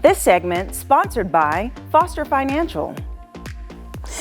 This segment sponsored by Foster Financial.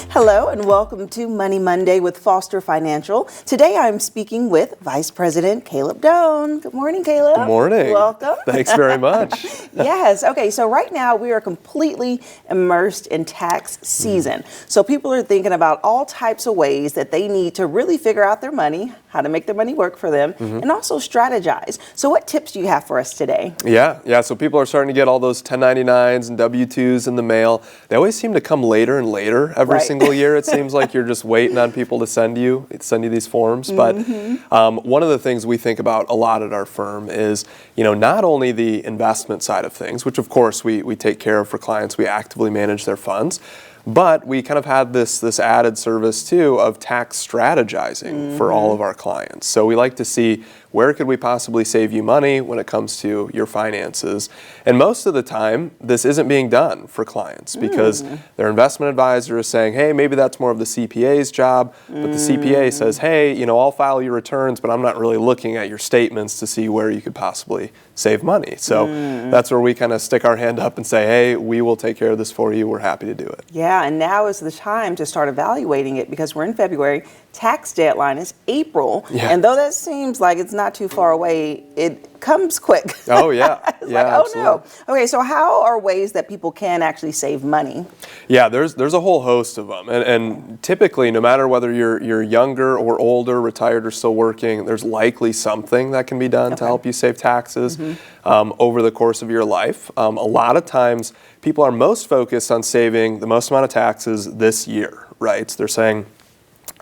Hello and welcome to Money Monday with Foster Financial. Today I'm speaking with Vice President Caleb Doane. Good morning, Caleb. Good morning. Welcome. Thanks very much. Yes. Okay. So right now we are completely immersed in tax season. So people are thinking about all types of ways that they need to really figure out their money, how to make their money work for them, and also strategize. So what tips do you have for us today? Yeah. So people are starting to get all those 1099s and W-2s in the mail. They always seem to come later and later every single year. It seems like you're just waiting on people to send you these forms. But one of the things we think about a lot at our firm is, not only the investment side of things, which of course we take care of for clients, we actively manage their funds, but we kind of had this added service too of tax strategizing for all of our clients. So we like to see where could we possibly save you money when it comes to your finances. And most of the time, this isn't being done for clients because their investment advisor is saying, hey, maybe that's more of the CPA's job, but the CPA says, hey, I'll file your returns, but I'm not really looking at your statements to see where you could possibly save money. So that's where we kind of stick our hand up and say, hey, we will take care of this for you. We're happy to do it. Yeah, and now is the time to start evaluating it because we're in February. Tax deadline is April. Yeah. And though that seems like it's not too far away, it comes quick. Oh, yeah. Absolutely. Oh, no. Okay, so how are ways that people can actually save money? Yeah, there's a whole host of them. And typically, no matter whether you're younger or older, retired or still working, there's likely something that can be done to help you save taxes over the course of your life. A lot of times, people are most focused on saving the most amount of taxes this year, right? So they're saying,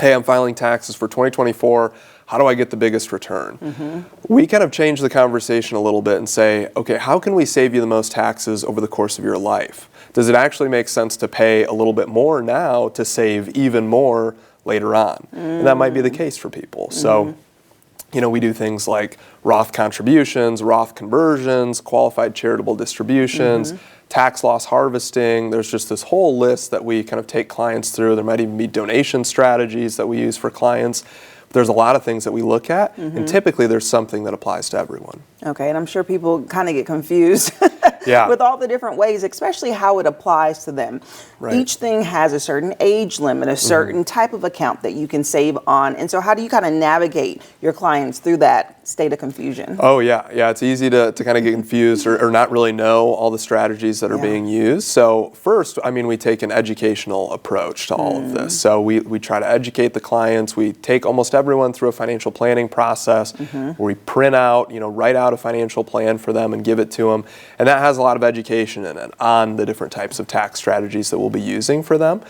hey, I'm filing taxes for 2024. How do I get the biggest return? We kind of change the conversation a little bit and say, okay, how can we save you the most taxes over the course of your life? Does it actually make sense to pay a little bit more now to save even more later on? And that might be the case for people. So, we do things like Roth contributions, Roth conversions, qualified charitable distributions, tax loss harvesting. There's just this whole list that we kind of take clients through. There might even be donation strategies that we use for clients. There's a lot of things that we look at, and typically there's something that applies to everyone. Okay, and I'm sure people kind of get confused with all the different ways, especially how it applies to them. Right. Each thing has a certain age limit, a certain type of account that you can save on. And so how do you kind of navigate your clients through that state of confusion? Oh, yeah. It's easy to kind of get confused or not really know all the strategies that are being used. So first, we take an educational approach to all of this. So we try to educate the clients. We take almost everyone through a financial planning process where we print out, write out a financial plan for them and give it to them. And that has a lot of education in it on the different types of tax strategies that we'll be using for them.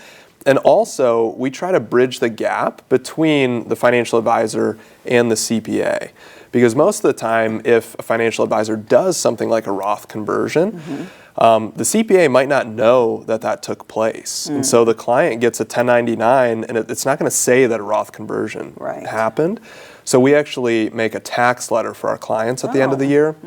And also, we try to bridge the gap between the financial advisor and the CPA. Because most of the time, if a financial advisor does something like a Roth conversion, the CPA might not know that took place. And so the client gets a 1099, and it's not going to say that a Roth conversion happened. So we actually make a tax letter for our clients at the end of the year.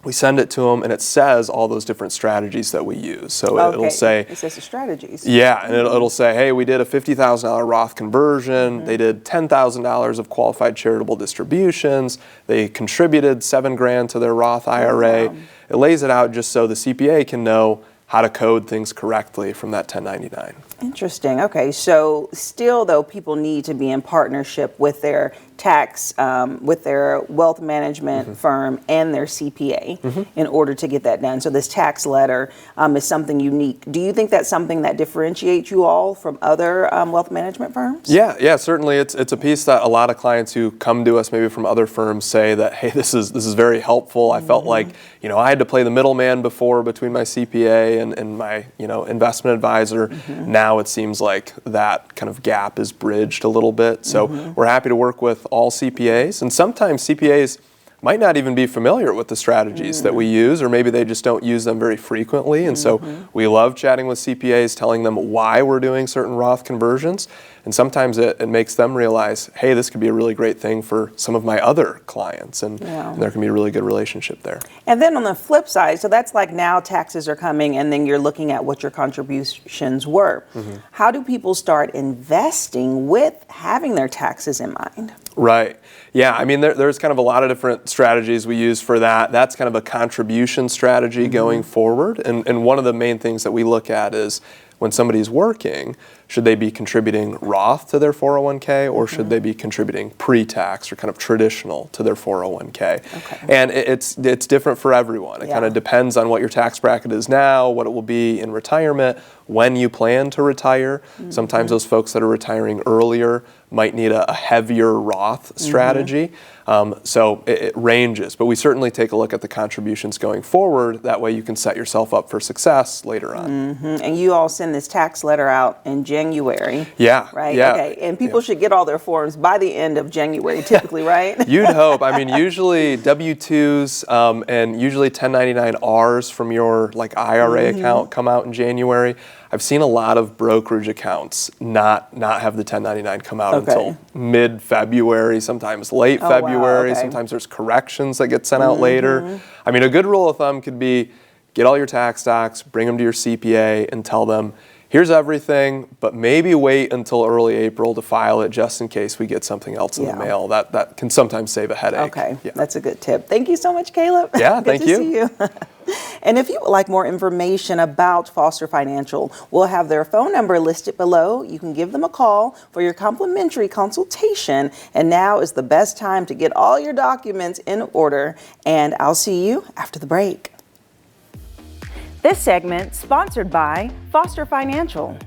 We send it to them, and it says all those different strategies that we use. So it'll say... It says the strategies. Yeah, and it'll say, hey, we did a $50,000 Roth conversion. They did $10,000 of qualified charitable distributions. They contributed $7,000 to their Roth IRA. Wow. It lays it out just so the CPA can know how to code things correctly from that 1099. Interesting. Okay, so still, though, people need to be in partnership with their tax, with their wealth management firm and their CPA in order to get that done. So this tax letter is something unique. Do you think that's something that differentiates you all from other wealth management firms? Yeah, certainly. It's a piece that a lot of clients who come to us maybe from other firms say that, hey, this is very helpful. I felt like, I had to play the middleman before between my CPA and my, investment advisor. Now it seems like that kind of gap is bridged a little bit. So we're happy to work with all CPAs, and sometimes CPAs might not even be familiar with the strategies that we use, or maybe they just don't use them very frequently. And so we love chatting with CPAs, telling them why we're doing certain Roth conversions. And sometimes it makes them realize, hey, this could be a really great thing for some of my other clients, and there can be a really good relationship there. And then on the flip side, so that's like now taxes are coming and then you're looking at what your contributions were. How do people start investing with having their taxes in mind? Right. Yeah, I mean, there's kind of a lot of different strategies we use for that. That's kind of a contribution strategy going forward. And one of the main things that we look at is when somebody's working, should they be contributing Roth to their 401k or should they be contributing pre-tax or kind of traditional to their 401k? Okay. And it's different for everyone. It kind of depends on what your tax bracket is now, what it will be in retirement, when you plan to retire. Sometimes those folks that are retiring earlier might need a heavier Roth strategy. So it ranges, but we certainly take a look at the contributions going forward. That way you can set yourself up for success later on. And you all send this tax letter out in January. Yeah. Right? Yeah. Okay. And people should get all their forms by the end of January, typically, right? You'd hope. I mean, usually W-2s and usually 1099-Rs from your like IRA account come out in January. I've seen a lot of brokerage accounts not have the 1099 come out until mid-February, sometimes late February. Okay. Sometimes there's corrections that get sent out later. I mean, a good rule of thumb could be get all your tax docs, bring them to your CPA, and tell them, here's everything, but maybe wait until early April to file it just in case we get something else in the mail. That can sometimes save a headache. Okay, that's a good tip. Thank you so much, Caleb. Yeah, Good thank to you. see you. And if you would like more information about Foster Financial, we'll have their phone number listed below. You can give them a call for your complimentary consultation. And now is the best time to get all your documents in order. And I'll see you after the break. This segment sponsored by Foster Financial.